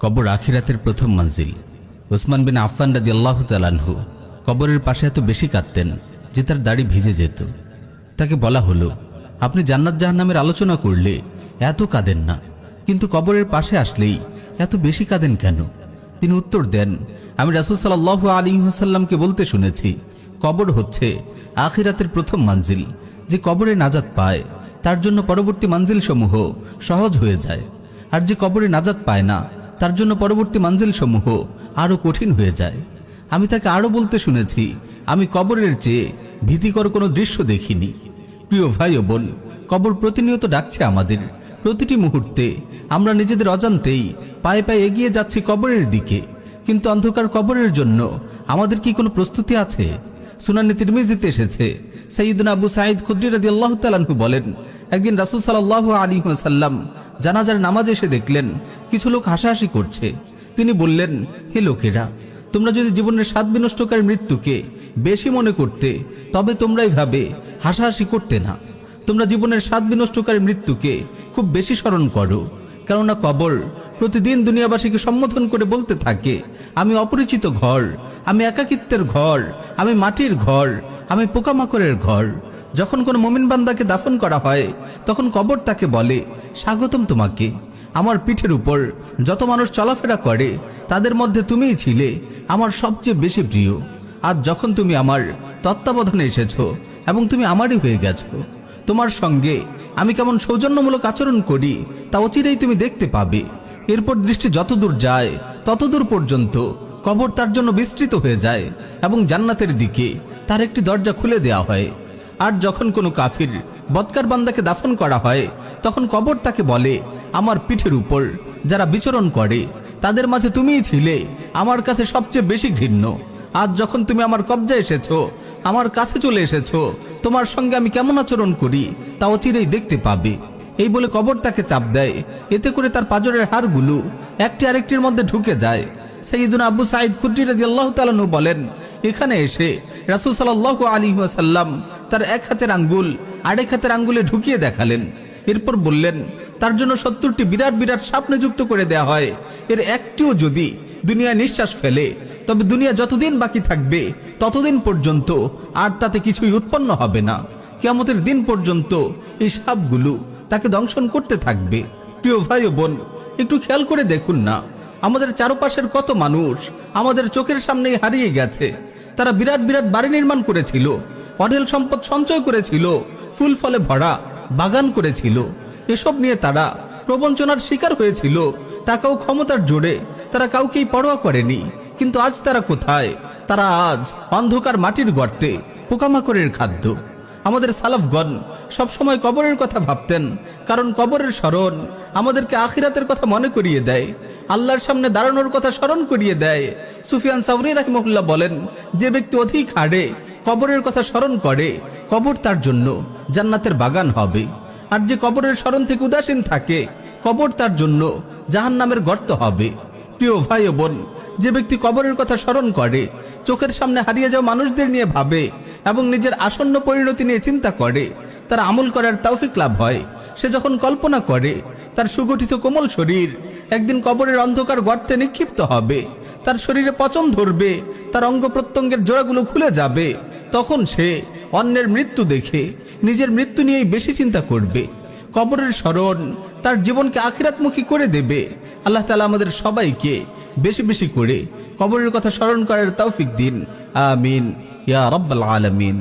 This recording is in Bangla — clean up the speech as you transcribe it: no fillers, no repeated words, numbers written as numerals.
কবর আখিরাতের প্রথম মঞ্জিল। ওসমান বিন আফফান রাদিয়াল্লাহু তাআলা আনহু কবরের পাশে এত বেশি কাঁদতেন যে তার দাড়ি ভিজে যেত। তাকে বলা হলো, আপনি জান্নাত জাহান্নামের আলোচনা করলে এত কাঁদেন না, কিন্তু কবরের পাশে আসলেই এত বেশি কাঁদেন কেন? তিনি উত্তর দেন, আমি রাসূল সাল্লাল্লাহু আলাইহি ওয়াসাল্লামকে বলতে শুনেছি, কবর হচ্ছে আখিরাতের প্রথম মঞ্জিল। যে কবরে নাজাত পায় তার জন্য পরবর্তী মঞ্জিল সমূহ সহজ হয়ে যায়, আর যে কবরে নাজাত পায় না তার জন্য পরবর্তী মঞ্জিল সমূহ আরো কঠিন হয়ে যায়। আমি তাকে আরো বলতে শুনেছি, আমি কবরের চেয়ে ভীতিকর কোনো দৃশ্য দেখিনি। প্রিয় ভাই ও বোন, কবর প্রতিনিয়ত ডাকছে আমাদের। প্রতিটি মুহূর্তে আমরা নিজেদের অজান্তেই পায়ে পায়ে এগিয়ে যাচ্ছি কবরের দিকে, কিন্তু অন্ধকার কবরের জন্য আমাদের কি কোনো প্রস্তুতি আছে? সুনানে তিরমিজিতে এসেছে, সাইয়্যিদুনা আবু সাঈদ খুদরি রাদিয়াল্লাহু তাআলা আনহু বলেন, একদিন রাসূল সাল্লাল্লাহু আলাইহি ওয়াসাল্লাম জানাজার নামাজে এসে দেখলেন কিছু লোক হাসাহাসি করছে। তিনি বললেন, হে লোকেরা, তোমরা যদি জীবনের স্বাদ বিনষ্টকারী মৃত্যুকে বেশি মনে করতে তবে তোমরা এইভাবে হাসাহাসি করতে না। তোমরা জীবনের স্বাদ বিনষ্টকারী মৃত্যুকে খুব বেশি স্মরণ করো, কেননা কবর প্রতিদিন দুনিয়াবাসীকে সম্বোধন করে বলতে থাকে, আমি অপরিচিত ঘর, আমি একাকিত্বের ঘর, আমি মাটির ঘর, আমি পোকামাকড়ের ঘর। যখন কোনো মুমিন বান্দাকে দাফন করা হয় তখন কবর তাকে বলে, স্বাগতম তোমাকে। আমার পিঠের উপর যত মানুষ চলাফেরা করে তাদের মধ্যে তুমিই ছিলে আমার সবচেয়ে বেশি প্রিয়। আজ যখন তুমি আমার তত্ত্বাবধানে এসেছো এবং তুমি আমারই হয়ে গেছো, তোমার সঙ্গে আমি কেমন সৌজন্যমূলক আচরণ করি তা অচিরেই তুমি দেখতে পাবে। এরপর দৃষ্টি যতদূর যায় ততদূর পর্যন্ত কবর তার জন্য বিস্তৃত হয়ে যায় এবং জান্নাতের দিকে তার একটি দরজা খুলে দেওয়া হয়। আর যখন কোনো কাফির বদকার বান্দাকে দাফন করা হয় তখন কবর তাকে বলে, আমার পিঠের উপর যারা বিচরণ করে তাদের মাঝে তুমিই ছিলে আমার কাছে সবচেয়ে বেশি ঘৃণ্য। আজ যখন তুমি আমার কবজায় এসেছো, আমার কাছে চলে এসেছো, তোমার সঙ্গে আমি কেমন আচরণ করি তা অচিরেই দেখতে পাবে। এই বলে কবর তাকে চাপ দেয়, এতে করে তার পাঁজরের হাড়গুলো একটি আরেকটির মধ্যে ঢুকে যায়। সাইয়্যিদুনা আবু সাঈদ খুদরি রাদিয়াল্লাহু তাআলা আনহু বলেন, এখানে এসে রাসূল সাল্লাল্লাহু আলাইহি ওয়াসাল্লাম তার এক হাতের আঙ্গুল আরেক হাতের আঙ্গুলে ঢুকিয়ে দেখালেন। এরপর বললেন, তার জন্য ৭০টি বিরাট বিরাট সাপ নিযুক্ত করে দেয়া হয়। এর একটিও যদি দুনিয়ায় নিঃশ্বাস ফেলে তবে দুনিয়া যতদিন বাকি থাকবে ততদিন পর্যন্ত আর তাতে কিছুই উৎপন্ন হবে না। কিয়ামতের দিন পর্যন্ত এই সাপগুলো তাকে দংশন করতে থাকবে। প্রিয় ভাই ও বোন, একটু খেয়াল করে দেখুন না, আমাদের চারপাশের কত মানুষ আমাদের চোখের সামনেই হারিয়ে গেছে। তারা বিরাট বিরাট বাড়ি নির্মাণ করেছিল, অঢেল সম্পদ সঞ্চয় করেছিল, ফুল ফলে ভরা বাগান করেছিল। এসব নিয়ে তারা প্রবঞ্চনার শিকার হয়েছিল। টাকা ও ক্ষমতার জোরে তারা কাউকেই পরোয়া করেনি। কিন্তু আজ তারা কোথায়? তারা আজ অন্ধকার মাটির গর্তে পোকামাকড়ের খাদ্য। আমাদের সালাফগণ সবসময় কবরের কথা ভাবতেন, কারণ কবরের স্মরণ আমাদেরকে আখিরাতের কথা মনে করিয়ে দেয়, আল্লাহর সামনে দাঁড়ানোর কথা স্মরণ করিয়ে দেয়। সুফিয়ান সাওরি রাহিমাহুল্লাহ বলেন, যে ব্যক্তি অধিক হাড়ে কবরের কথা স্মরণ করে কবর তার জন্য জান্নাতের বাগান হবে, আর যে কবরের স্মরণ থেকে উদাসীন থাকে কবর তার জন্য জাহান্নামের গর্ত হবে। প্রিয় ভাই ও বোন, যে ব্যক্তি কবরের কথা স্মরণ করে, চোখের সামনে হারিয়ে যাওয়া মানুষদের নিয়ে ভাবে এবং নিজের আসন্ন পরিণতি নিয়ে চিন্তা করে, তার আমল করার তৌফিক লাভ হয়। সে যখন কল্পনা করে তার সুগঠিত কোমল শরীর একদিন কবরের অন্ধকার গর্তে নিক্ষিপ্ত হবে, তার শরীরে পচন ধরবে, তার অঙ্গ প্রত্যঙ্গের জোড়াগুলো খুলে যাবে, তখন সে অন্যের মৃত্যু দেখে নিজের মৃত্যু নিয়েই বেশি চিন্তা করবে। কবরের স্মরণ তার জীবনকে আখিরাতমুখী করে দেবে। আল্লাহ তাআলা আমাদের সবাইকে বেশি বেশি করে কবরের কথা স্মরণ করার তৌফিক দিন। আমিন ইয়া রাব্বাল আলামিন।